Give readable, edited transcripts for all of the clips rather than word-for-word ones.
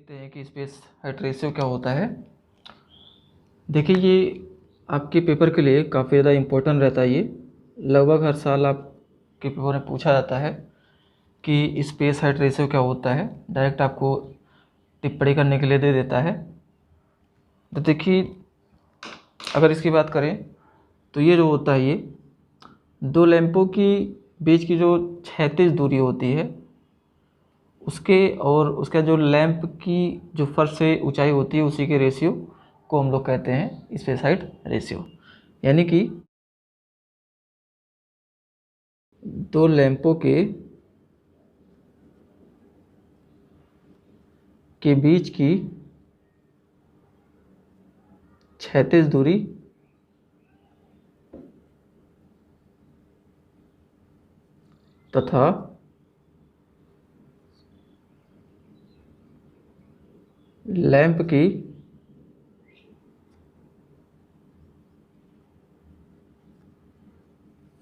देखते हैं कि स्पेस हाइट रेशियो क्या होता है। देखिए, ये आपके पेपर के लिए काफ़ी ज़्यादा इम्पोर्टेंट रहता है। ये लगभग हर साल आपके पेपर में पूछा जाता है कि स्पेस हाइट रेशियो क्या होता है। डायरेक्ट आपको टिप्पणी करने के लिए दे देता है। तो देखिए, अगर इसकी बात करें तो ये जो होता है, ये दो लैंपों की बीच की जो क्षैतिज दूरी होती है उसके और उसका जो लैंप की जो फर्श से ऊंचाई होती है उसी के रेशियो को हम लोग कहते हैं स्पेस हाइट रेशियो। यानी कि दो लैंपों के बीच की क्षैतिज दूरी तथा लैंप की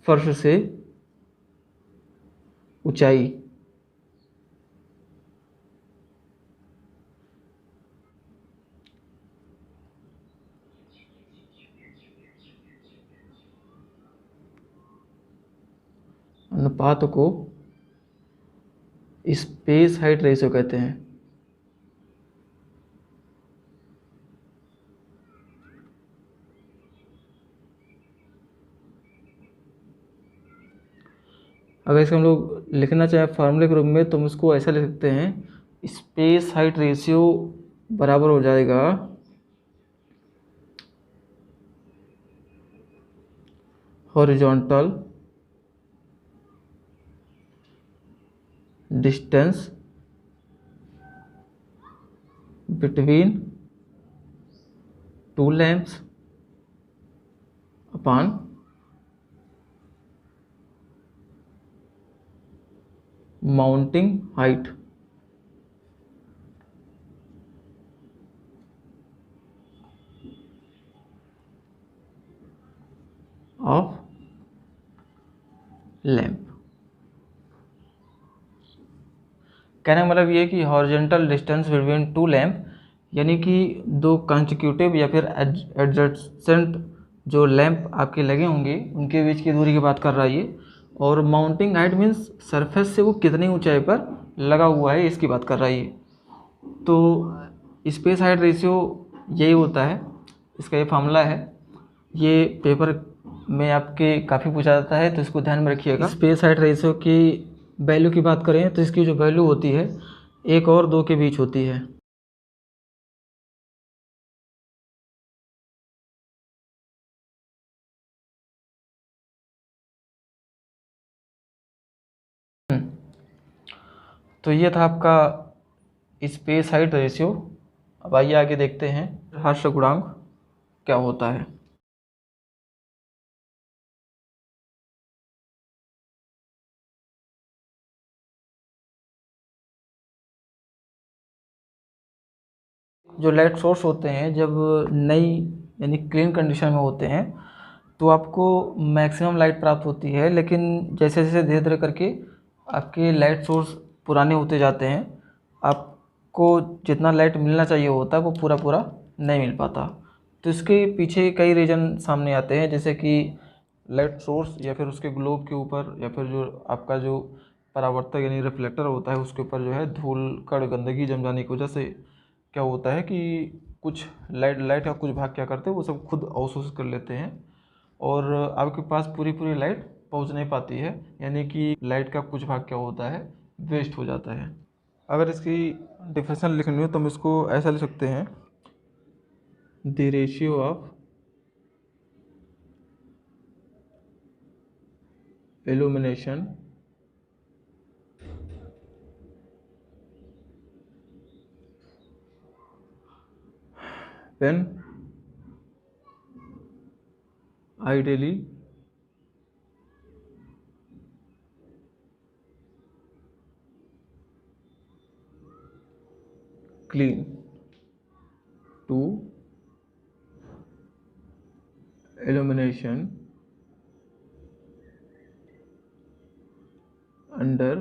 फर्श से ऊंचाई अनुपात को स्पेस हाइट रेशियो कहते हैं। अगर इसको हम लोग लिखना चाहें फार्मूले के रूप में तो हम इसको ऐसा लिख सकते हैं, स्पेस हाइट रेशियो बराबर हो जाएगा horizontal distance between two lamps upon mounting height of lamp. कहने का मतलब ये है कि horizontal distance between two lamp यानी कि दो कंसेक्यूटिव या फिर एडजेसेंट जो लैंप आपके लगे होंगे उनके बीच की दूरी की बात कर रहा है ये। और माउंटिंग हाइट मीन्स सरफेस से वो कितनी ऊंचाई पर लगा हुआ है इसकी बात कर रहा है ये। तो स्पेस हाइट रेशियो यही होता है, इसका ये फार्मूला है। ये पेपर में आपके काफ़ी पूछा जाता है तो इसको ध्यान में रखिएगा। स्पेस हाइट रेशियो की वैल्यू की बात करें तो इसकी जो वैल्यू होती है 1 और 2 के बीच होती है। तो ये था आपका स्पेस हाइट रेशियो। अब आइए आगे देखते हैं हर्ष गुणांक क्या होता है। जो लाइट सोर्स होते हैं जब नई यानी क्लीन कंडीशन में होते हैं तो आपको मैक्सिमम लाइट प्राप्त होती है, लेकिन जैसे जैसे धीरे धीरे करके आपके लाइट सोर्स पुराने होते जाते हैं आपको जितना लाइट मिलना चाहिए होता है वो पूरा पूरा नहीं मिल पाता। तो इसके पीछे कई रीज़न सामने आते हैं, जैसे कि लाइट सोर्स या फिर उसके ग्लोब के ऊपर या फिर जो आपका जो परावर्तक यानी रिफ्लेक्टर होता है उसके ऊपर जो है धूल कण गंदगी जम जाने की वजह से क्या होता है कि कुछ लाइट लाइट का कुछ भाग क्या करते हैं वो सब खुद अवशोषित कर लेते हैं और आपके पास पूरी पूरी लाइट पहुंच नहीं पाती है, यानी कि लाइट का कुछ भाग क्या होता है वेस्ट हो जाता है। अगर इसकी डिफिनेशन लिखनी हो तो हम इसको ऐसा लिख सकते हैं, the ratio of illumination when ideally clean to illumination under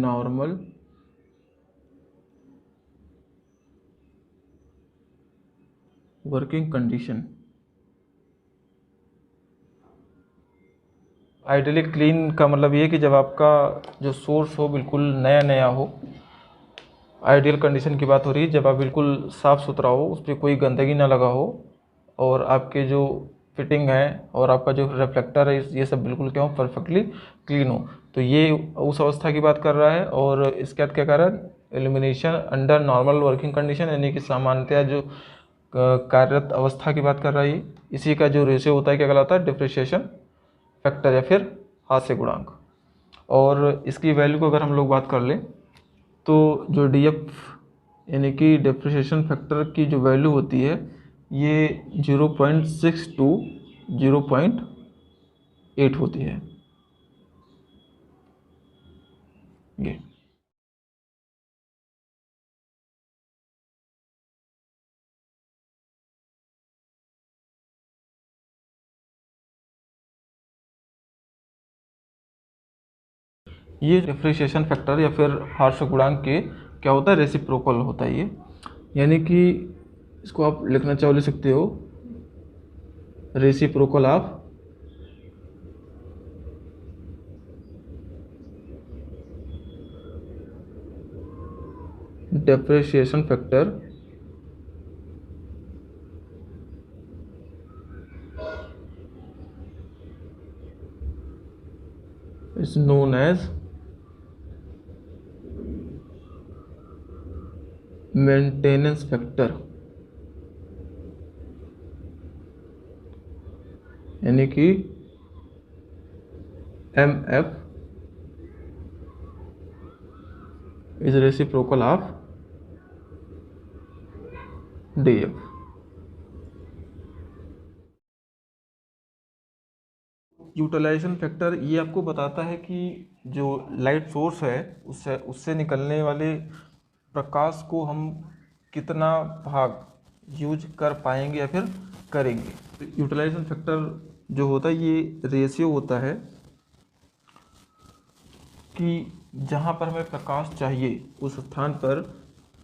normal working condition ideally clean का मतलब ये कि जब आपका जो सोर्स हो बिल्कुल नया नया हो। आइडियल कंडीशन की बात हो रही है जब आप बिल्कुल साफ़ सुथरा हो, उस पर कोई गंदगी ना लगा हो, और आपके जो फिटिंग है और आपका जो रिफ्लेक्टर है ये सब बिल्कुल क्या हो, परफेक्टली क्लीन हो। तो ये उस अवस्था की बात कर रहा है। और इसके बाद क्या कर रहा है, elimination under normal working condition, यानी कि सामान्यतः जो कार्यरत अवस्था की बात कर रहा है। इसी का जो रेशियो होता है क्या कहलाता है, डिप्रिसिएशन फैक्टर या फिर हास्य गुणांक। और इसकी वैल्यू को अगर हम लोग बात कर लें तो जो डी एफ यानी कि डिप्रिसिएशन फैक्टर की जो वैल्यू होती है ये 0.6 टू 0.8 होती है। ये डिप्रिसिएशन फैक्टर या फिर हार्श गुणांक के क्या होता है, रेसिप्रोकल होता है ये। यानी कि इसको आप लिखना चाहो लिख सकते हो, reciprocal of depreciation factor is known as maintenance factor, यानी कि M F is reciprocal of D F. Utilisation factor ये आपको बताता है कि जो लाइट सोर्स है उससे उससे निकलने वाले प्रकाश को हम कितना भाग यूज कर पाएंगे या फिर करेंगे। यूटिलाइजेशन फैक्टर जो होता है ये रेशियो होता है कि जहाँ पर हमें प्रकाश चाहिए उस स्थान पर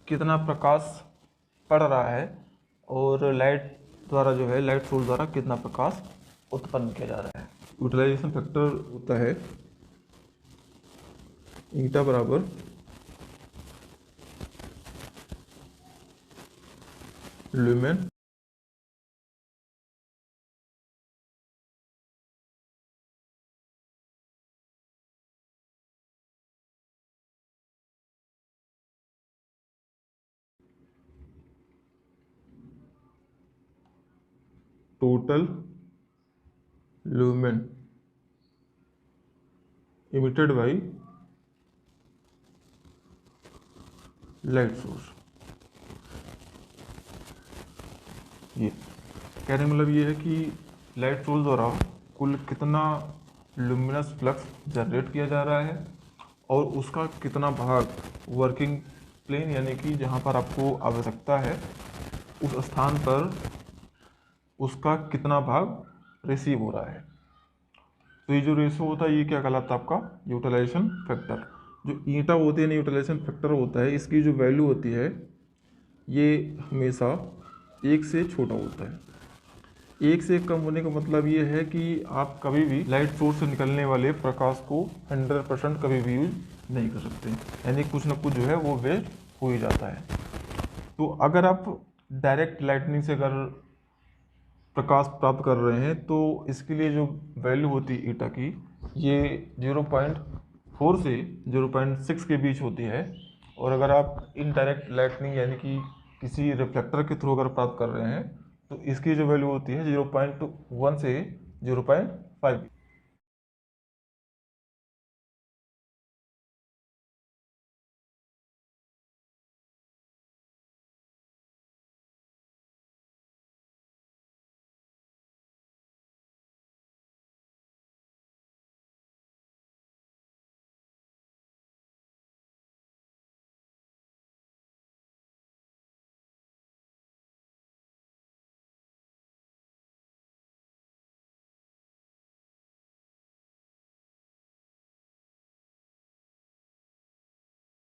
कितना प्रकाश पड़ रहा है और लाइट द्वारा जो है लाइट सोर्स द्वारा कितना प्रकाश उत्पन्न किया जा रहा है। यूटिलाइजेशन फैक्टर होता है ईटा बराबर lumen total lumen emitted by light source. ये कहने का मतलब ये है कि लाइट सोर्स द्वारा कुल कितना लुमिनस फ्लक्स जनरेट किया जा रहा है और उसका कितना भाग वर्किंग प्लेन यानी कि जहाँ पर आपको आवश्यकता है उस स्थान पर उसका कितना भाग रिसीव हो रहा है। तो ये जो रेशो होता है ये क्या कहलाता है, आपका यूटिलाइजेशन फैक्टर। जो ईटा होती है ना यूटिलाइजेशन फैक्टर होता है, इसकी जो वैल्यू होती है ये हमेशा 1 से छोटा होता है। 1 से कम होने का मतलब ये है कि आप कभी भी लाइट सोर्स से निकलने वाले प्रकाश को 100% कभी भी यूज नहीं कर सकते, यानी कुछ ना कुछ जो है वो वेस्ट हो ही जाता है। तो अगर आप डायरेक्ट लाइटनिंग से अगर प्रकाश प्राप्त कर रहे हैं तो इसके लिए जो वैल्यू होती है ईटा की ये 0.4 से 0.6 के बीच होती है। और अगर आप इनडायरेक्ट लाइटनिंग यानी कि किसी रिफ्लेक्टर के थ्रू अगर प्राप्त कर रहे हैं तो इसकी जो वैल्यू होती है 0.1 से 0.5।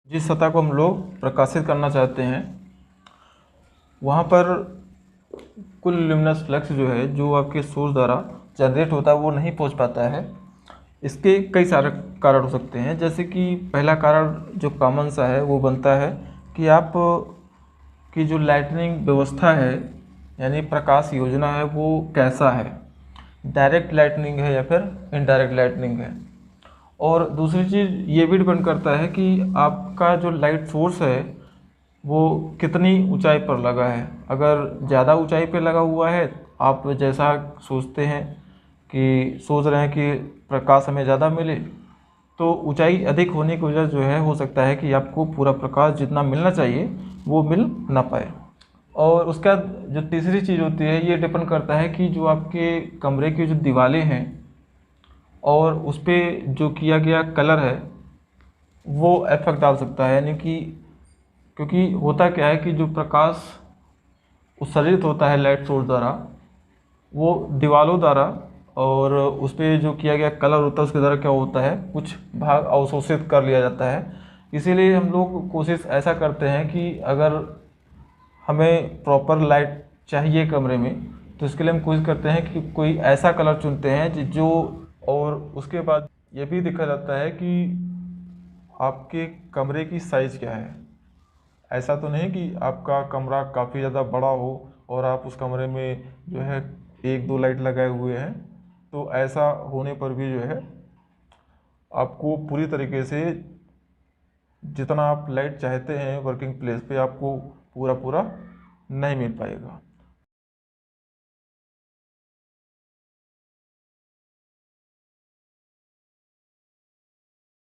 जिस सतह को हम लोग प्रकाशित करना चाहते हैं वहाँ पर कुल ल्यूमिनस फ्लक्स जो है, जो आपके सोर्स द्वारा जनरेट होता है, वो नहीं पहुंच पाता है। इसके कई सारे कारण हो सकते हैं। जैसे कि पहला कारण जो कॉमन सा है वो बनता है कि आप की जो लाइटनिंग व्यवस्था है, यानी प्रकाश योजना है, वो कैसा है, डायरेक्ट लाइटनिंग है या फिर इनडायरेक्ट लाइटनिंग है। और दूसरी चीज़ ये भी डिपेंड करता है कि आपका जो लाइट सोर्स है वो कितनी ऊंचाई पर लगा है। अगर ज़्यादा ऊंचाई पर लगा हुआ है, आप जैसा सोचते हैं कि सोच रहे हैं कि प्रकाश हमें ज़्यादा मिले, तो ऊंचाई अधिक होने की वजह जो है हो सकता है कि आपको पूरा प्रकाश जितना मिलना चाहिए वो मिल ना पाए। और उसका जो तीसरी चीज़ होती है, ये डिपेंड करता है कि जो आपके कमरे की जो दीवारें हैं और उस पर जो किया गया कलर है वो इफेक्ट डाल सकता है। यानी कि क्योंकि होता क्या है कि जो प्रकाश उत्सर्जित होता है लाइट सोर्स द्वारा, वो दीवारों द्वारा और उस पर जो किया गया कलर होता है उसके द्वारा क्या होता है, कुछ भाग अवशोषित कर लिया जाता है। इसीलिए हम लोग कोशिश ऐसा करते हैं कि अगर हमें प्रॉपर लाइट चाहिए कमरे में, तो इसके लिए हम कोशिश करते हैं कि कोई ऐसा कलर चुनते हैं जो, और उसके बाद ये भी देखा जाता है कि आपके कमरे की साइज़ क्या है। ऐसा तो नहीं कि आपका कमरा काफ़ी ज़्यादा बड़ा हो और आप उस कमरे में जो है एक दो लाइट लगाए हुए हैं, तो ऐसा होने पर भी जो है आपको पूरी तरीके से जितना आप लाइट चाहते हैं वर्किंग प्लेस पे, आपको पूरा पूरा नहीं मिल पाएगा।